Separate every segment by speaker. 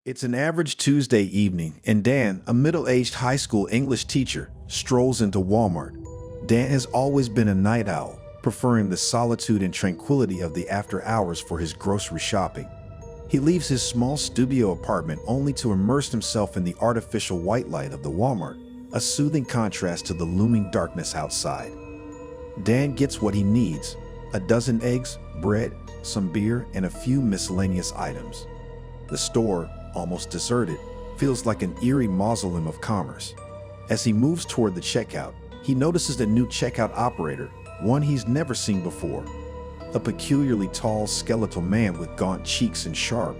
Speaker 1: It's an average Tuesday evening, and Dan, a middle-aged high school English teacher, strolls into Walmart. Dan has always been a night owl, preferring the solitude and tranquility of the after hours for his grocery shopping. He leaves his small studio apartment only to immerse himself in the artificial white light of the Walmart, a soothing contrast to the looming darkness outside. Dan gets what he needs: a dozen eggs, bread, some beer, and a few miscellaneous items. The store, almost deserted, feels like an eerie mausoleum of commerce. As he moves toward the checkout, he notices a new checkout operator, one he's never seen before. A peculiarly tall, skeletal man with gaunt cheeks and sharp,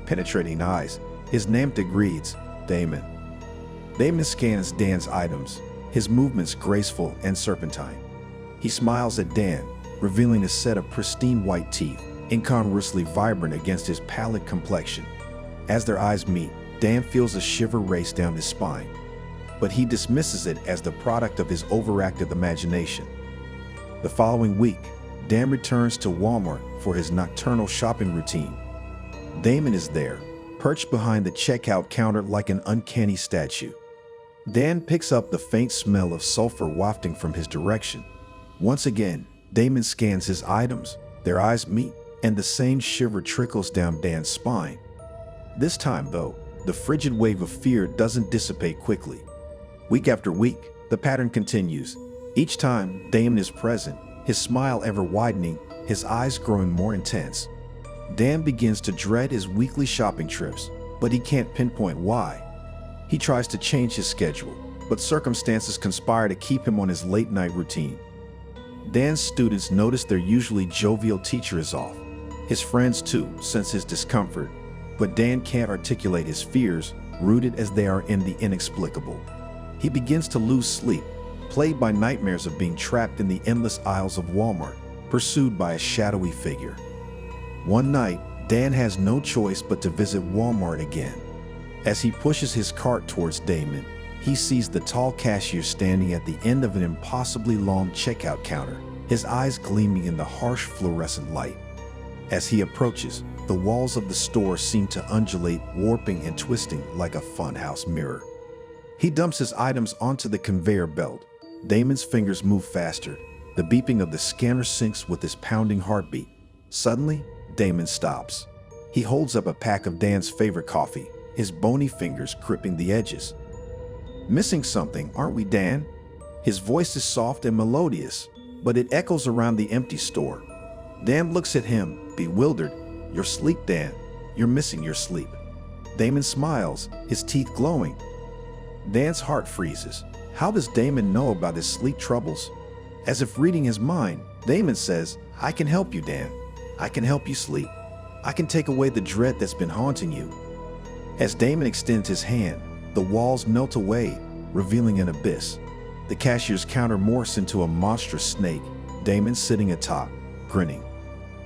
Speaker 1: penetrating eyes. His name tag reads Damon. Damon scans Dan's items, his movements graceful and serpentine. He smiles at Dan, revealing a set of pristine white teeth, incongruously vibrant against his pallid complexion. As their eyes meet, Dan feels a shiver race down his spine, but he dismisses it as the product of his overactive imagination. The following week, Dan returns to Walmart for his nocturnal shopping routine. Damon is there, perched behind the checkout counter like an uncanny statue. Dan picks up the faint smell of sulfur wafting from his direction. Once again, Damon scans his items, their eyes meet, and the same shiver trickles down Dan's spine. This time, though, the frigid wave of fear doesn't dissipate quickly. Week after week, the pattern continues. Each time Damon is present, his smile ever widening, his eyes growing more intense. Dan begins to dread his weekly shopping trips, but he can't pinpoint why. He tries to change his schedule, but circumstances conspire to keep him on his late-night routine. Dan's students notice their usually jovial teacher is off. His friends, too, sense his discomfort, but Dan can't articulate his fears, rooted as they are in the inexplicable. He begins to lose sleep, plagued by nightmares of being trapped in the endless aisles of Walmart, pursued by a shadowy figure. One night, Dan has no choice but to visit Walmart again. As he pushes his cart towards Damon, he sees the tall cashier standing at the end of an impossibly long checkout counter, his eyes gleaming in the harsh fluorescent light. As he approaches, the walls of the store seem to undulate, warping and twisting like a funhouse mirror. He dumps his items onto the conveyor belt. Damon's fingers move faster. The beeping of the scanner syncs with his pounding heartbeat. Suddenly, Damon stops. He holds up a pack of Dan's favorite coffee, his bony fingers gripping the edges. "Missing something, aren't we, Dan?" His voice is soft and melodious, but it echoes around the empty store. Dan looks at him, bewildered. "You're asleep, Dan. You're missing your sleep." Damon smiles, his teeth glowing. Dan's heart freezes. How does Damon know about his sleep troubles? As if reading his mind, Damon says, "I can help you, Dan. I can help you sleep. I can take away the dread that's been haunting you." As Damon extends his hand, the walls melt away, revealing an abyss. The cashier's counter morphs into a monstrous snake, Damon sitting atop, grinning.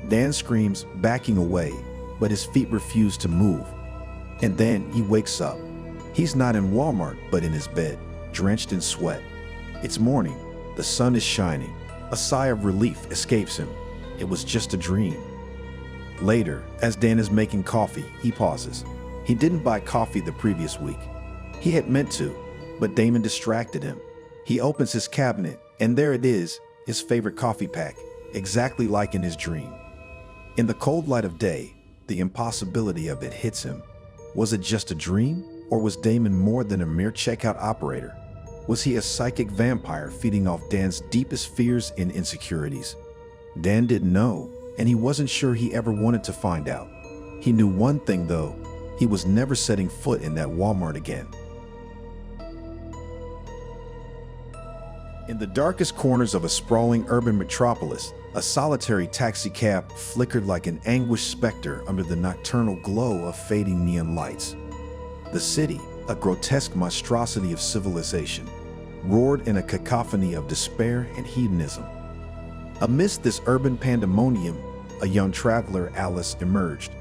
Speaker 1: Dan screams, backing away, but his feet refuse to move. And then he wakes up. He's not in Walmart, but in his bed, drenched in sweat. It's morning. The sun is shining. A sigh of relief escapes him. It was just a dream. Later, as Dan is making coffee, he pauses. He didn't buy coffee the previous week. He had meant to, but Damon distracted him. He opens his cabinet, and there it is, his favorite coffee pack, exactly like in his dream. In the cold light of day, the impossibility of it hits him. Was it just a dream, or was Damon more than a mere checkout operator? Was he a psychic vampire feeding off Dan's deepest fears and insecurities? Dan didn't know, and he wasn't sure he ever wanted to find out. He knew one thing, though: he was never setting foot in that Walmart again. In the darkest corners of a sprawling urban metropolis, a solitary taxicab flickered like an anguished specter under the nocturnal glow of fading neon lights. The city, a grotesque monstrosity of civilization, roared in a cacophony of despair and hedonism. Amidst this urban pandemonium, a young traveler, Alice, emerged.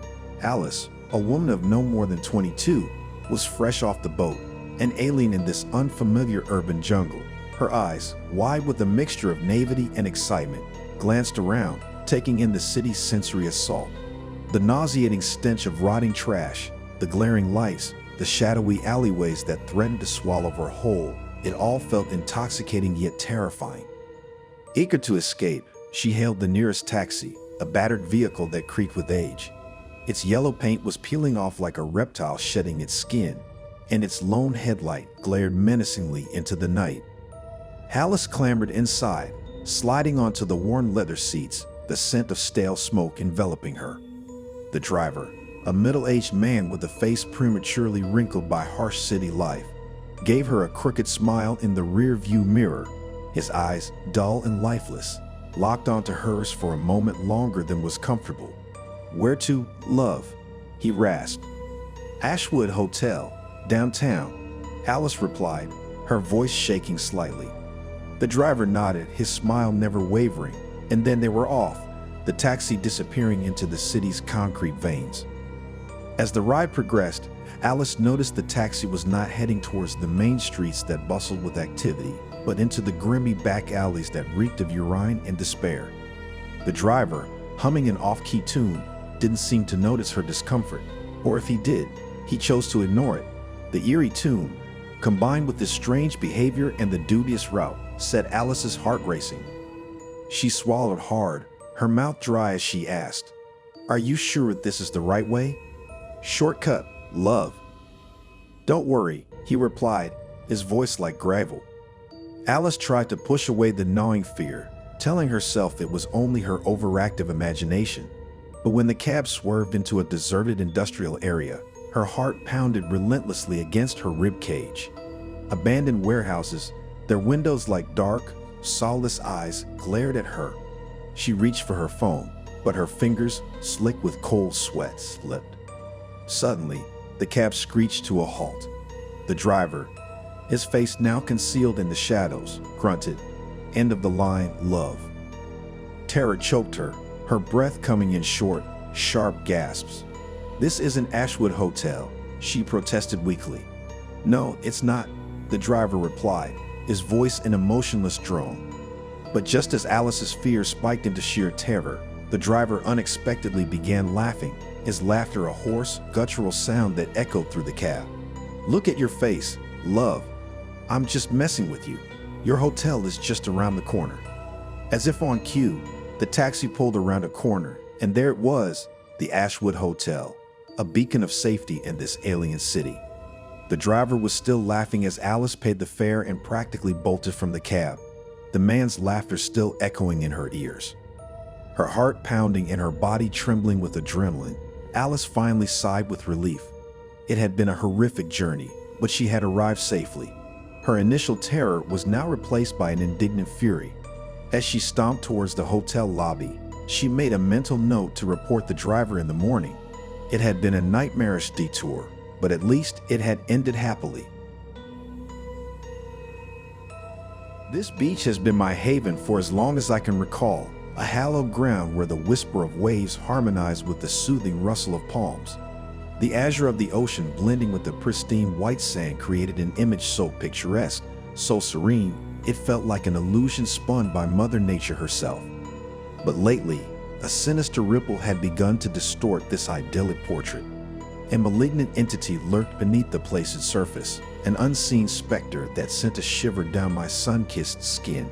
Speaker 1: Alice, a woman of no more than 22, was fresh off the boat, an alien in this unfamiliar urban jungle. Her eyes, wide with a mixture of naivety and excitement, glanced around, taking in the city's sensory assault. The nauseating stench of rotting trash, The glaring lights, the shadowy alleyways that threatened to swallow her whole, it all felt intoxicating yet terrifying. Eager to escape, she hailed the nearest taxi, a battered vehicle that creaked with age. Its yellow paint was peeling off like a reptile shedding its skin, and its lone headlight glared menacingly into the night. Alice clambered inside, sliding onto the worn leather seats, the scent of stale smoke enveloping her. The driver, a middle-aged man with a face prematurely wrinkled by harsh city life, gave her a crooked smile in the rear-view mirror, his eyes, dull and lifeless, locked onto hers for a moment longer than was comfortable. "Where to, love?" he rasped. "Ashwood Hotel, downtown," Alice replied, her voice shaking slightly. The driver nodded, his smile never wavering, and then they were off, the taxi disappearing into the city's concrete veins. As the ride progressed, Alice noticed the taxi was not heading towards the main streets that bustled with activity, but into the grimy back alleys that reeked of urine and despair. The driver, humming an off-key tune, didn't seem to notice her discomfort, or if he did, he chose to ignore it. The eerie tune, combined with his strange behavior and the dubious route, set Alice's heart racing. She swallowed hard, her mouth dry as she asked, "Are you sure this is the right way?" "Shortcut, love." "Don't worry," he replied, his voice like gravel. Alice tried to push away the gnawing fear, telling herself it was only her overactive imagination. But when the cab swerved into a deserted industrial area, her heart pounded relentlessly against her rib cage. Abandoned warehouses, their windows like dark, soulless eyes, glared at her. She reached for her phone, but her fingers, slick with cold sweat, slipped. Suddenly, the cab screeched to a halt. The driver, his face now concealed in the shadows, grunted, "End of the line, love." Terror choked her, her breath coming in short, sharp gasps. "This isn't Ashwood Hotel," she protested weakly. "No, it's not," the driver replied, his voice an emotionless drone. But just as Alice's fear spiked into sheer terror, the driver unexpectedly began laughing, his laughter a hoarse, guttural sound that echoed through the cab. "Look at your face, love. I'm just messing with you. Your hotel is just around the corner." As if on cue, the taxi pulled around a corner, and there it was, the Ashwood Hotel, a beacon of safety in this alien city. The driver was still laughing as Alice paid the fare and practically bolted from the cab, the man's laughter still echoing in her ears. Her heart pounding and her body trembling with adrenaline, Alice finally sighed with relief. It had been a horrific journey, but she had arrived safely. Her initial terror was now replaced by an indignant fury. As she stomped towards the hotel lobby, she made a mental note to report the driver in the morning. It had been a nightmarish detour, but at least it had ended happily. This beach has been my haven for as long as I can recall, a hallowed ground where the whisper of waves harmonized with the soothing rustle of palms. The azure of the ocean blending with the pristine white sand created an image so picturesque, so serene, it felt like an illusion spun by Mother Nature herself. But lately, a sinister ripple had begun to distort this idyllic portrait. A malignant entity lurked beneath the placid surface, an unseen specter that sent a shiver down my sun-kissed skin.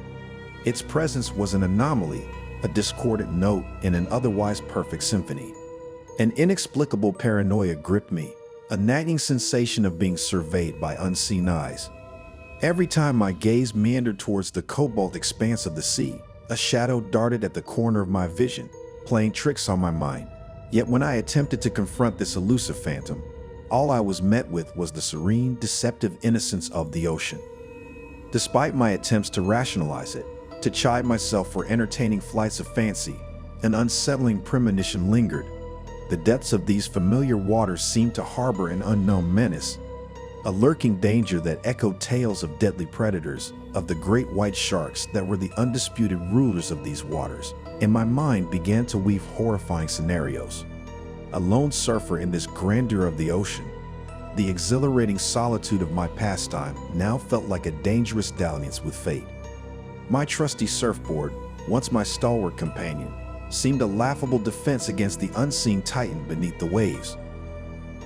Speaker 1: Its presence was an anomaly, a discordant note in an otherwise perfect symphony. An inexplicable paranoia gripped me, a nagging sensation of being surveyed by unseen eyes. Every time my gaze meandered towards the cobalt expanse of the sea, a shadow darted at the corner of my vision, playing tricks on my mind. Yet when I attempted to confront this elusive phantom, all I was met with was the serene, deceptive innocence of the ocean. Despite my attempts to rationalize it, to chide myself for entertaining flights of fancy, an unsettling premonition lingered. The depths of these familiar waters seemed to harbor an unknown menace, a lurking danger that echoed tales of deadly predators, of the great white sharks that were the undisputed rulers of these waters, and my mind began to weave horrifying scenarios. A lone surfer in this grandeur of the ocean, the exhilarating solitude of my pastime now felt like a dangerous dalliance with fate. My trusty surfboard, once my stalwart companion, seemed a laughable defense against the unseen titan beneath the waves.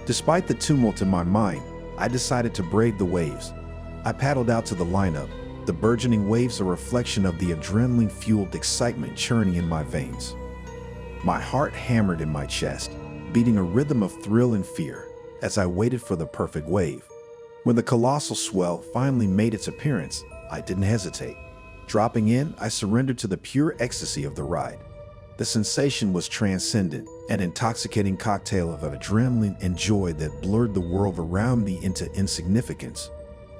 Speaker 1: Despite the tumult in my mind, I decided to brave the waves. I paddled out to the lineup, the burgeoning waves a reflection of the adrenaline-fueled excitement churning in my veins. My heart hammered in my chest, beating a rhythm of thrill and fear as I waited for the perfect wave. When the colossal swell finally made its appearance, I didn't hesitate. Dropping in, I surrendered to the pure ecstasy of the ride. The sensation was transcendent, an intoxicating cocktail of adrenaline and joy that blurred the world around me into insignificance.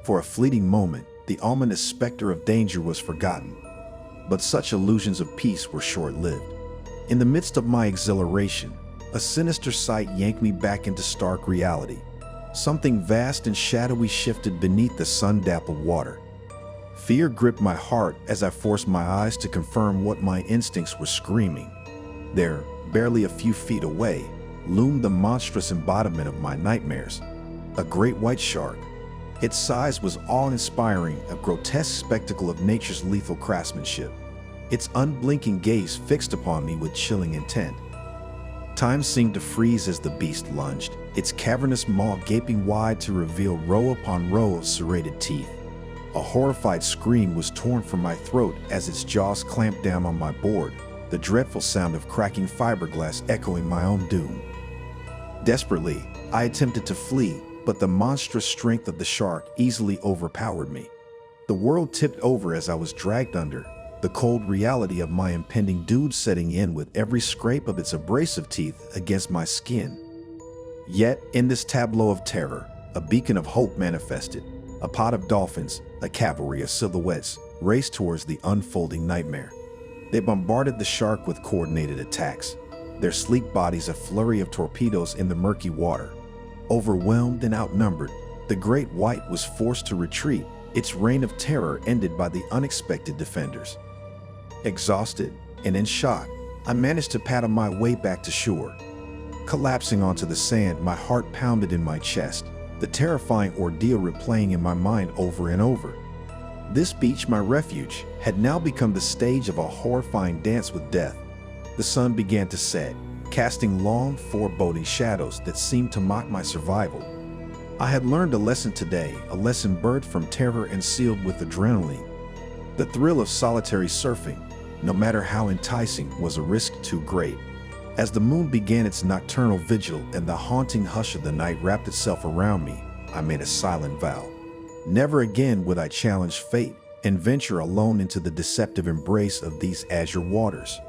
Speaker 1: For a fleeting moment, the ominous specter of danger was forgotten. But such illusions of peace were short-lived. In the midst of my exhilaration, a sinister sight yanked me back into stark reality. Something vast and shadowy shifted beneath the sun-dappled water. Fear gripped my heart as I forced my eyes to confirm what my instincts were screaming. There, barely a few feet away, loomed the monstrous embodiment of my nightmares, a great white shark. Its size was awe-inspiring, a grotesque spectacle of nature's lethal craftsmanship. Its unblinking gaze fixed upon me with chilling intent. Time seemed to freeze as the beast lunged, its cavernous maw gaping wide to reveal row upon row of serrated teeth. A horrified scream was torn from my throat as its jaws clamped down on my board, the dreadful sound of cracking fiberglass echoing my own doom. Desperately, I attempted to flee, but the monstrous strength of the shark easily overpowered me. The world tipped over as I was dragged under, the cold reality of my impending doom setting in with every scrape of its abrasive teeth against my skin. Yet, in this tableau of terror, a beacon of hope manifested. A pod of dolphins, a cavalry of silhouettes, raced towards the unfolding nightmare. They bombarded the shark with coordinated attacks, their sleek bodies a flurry of torpedoes in the murky water. Overwhelmed and outnumbered, the great white was forced to retreat, its reign of terror ended by the unexpected defenders. Exhausted and in shock, I managed to paddle my way back to shore. Collapsing onto the sand, my heart pounded in my chest, the terrifying ordeal replaying in my mind over and over. This beach, my refuge, had now become the stage of a horrifying dance with death. The sun began to set, casting long, foreboding shadows that seemed to mock my survival. I had learned a lesson today, a lesson birthed from terror and sealed with adrenaline. The thrill of solitary surfing, no matter how enticing, was a risk too great. As the moon began its nocturnal vigil and the haunting hush of the night wrapped itself around me, I made a silent vow. Never again would I challenge fate and venture alone into the deceptive embrace of these azure waters.